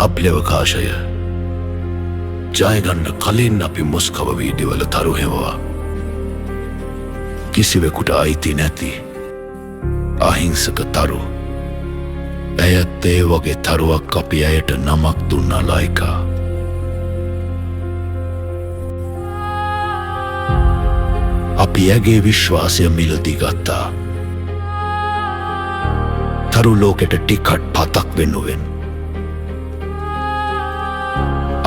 අභ්‍යවකාශය ජයගන්න කලින් අපි මොස්කව වීඩිවල තරු හෙවවා. කිසිවෙකුට අයිති නැති අහිංසක තරු. ඇයත් ඒ වගේ තරුවක් අපි ඇයට නමක් දුන්නා ලයිකා. අපි ඇගේ විශ්වාසය මිලදී ගත්තා. තරු ලෝකෙට ටිකට් 5ක් වෙනුවෙන්.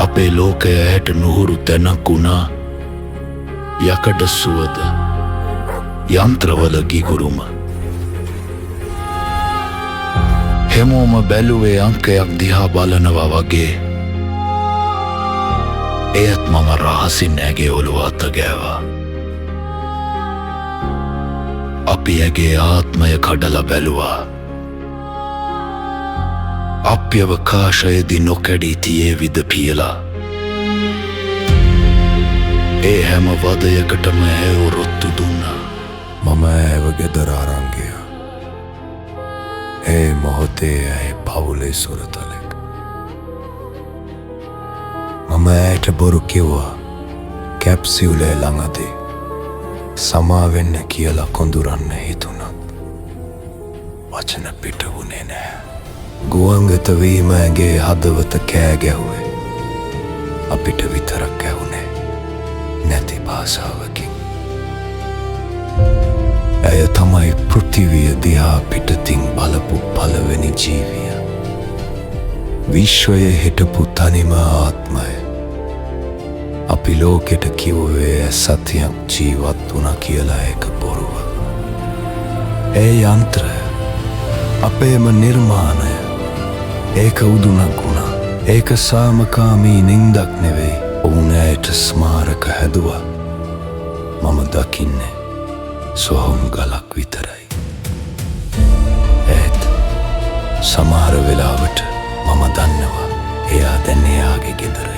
අපේ ලෝකය ඇයට නුහුරු තැනක් වුණා. යකඩ සුවද යන්ත්‍රවල ගිගුරුම. හැමෝම බැලුවේ අංකයක් දිහා බලනවා වගේ. එයත් මම රහසින් ඇගේ ඔළුව අත ගෑවා. අපි ඇගේ ආත්මය කඩලා බැලුවා. අභ්‍යවකාශයේදී නොකැඩී තියේවිද කියලා. ඒ හැම වදයකටම ඇය රොත්තු දුන්නා. මම ඇව ගෙදර අරන් ගියා. ඒ මොහොතේ ඇය පවුලේ සුරතලෙක්. මම ඇයට බොරු කිව්වා. කැප්සියුලේ ළඟදී සමා වෙන්න කියලා කොඳුරන්න හිතුණත් වචන පිට වුණේ නෑ. ගුවන්ගත වීම ඇගේ හදවත කෑ ගැහුවේ. අපිට විතරක් ඇහුනේ නැති භාෂාවකින්. ඇය තමයි පෘථිවිය දිහා පිටතින් බලපු පළවෙනි ජීවිය. විශ්වයේ හිටපු තනිම ආත්මය. අපි ලෝකෙට කිව්වේ සතියක් ජීවත් වුණා කියලා ඒක බොරුව. ඒ යන්ත්‍රය අපේම නිර්මාණය. ඒක උදුනක් වුණා. ඒක සාමකාමී නින්දක් නෙවෙයි. ඔවුන් ඇයට ස්මාරක හැදුවා. මම දකින්නේ සොහොන් ගලක් විතරයි. ඒත් සමහර වෙලාවට මම දන්නවා එයා දැන් එයාගේ ගෙදර.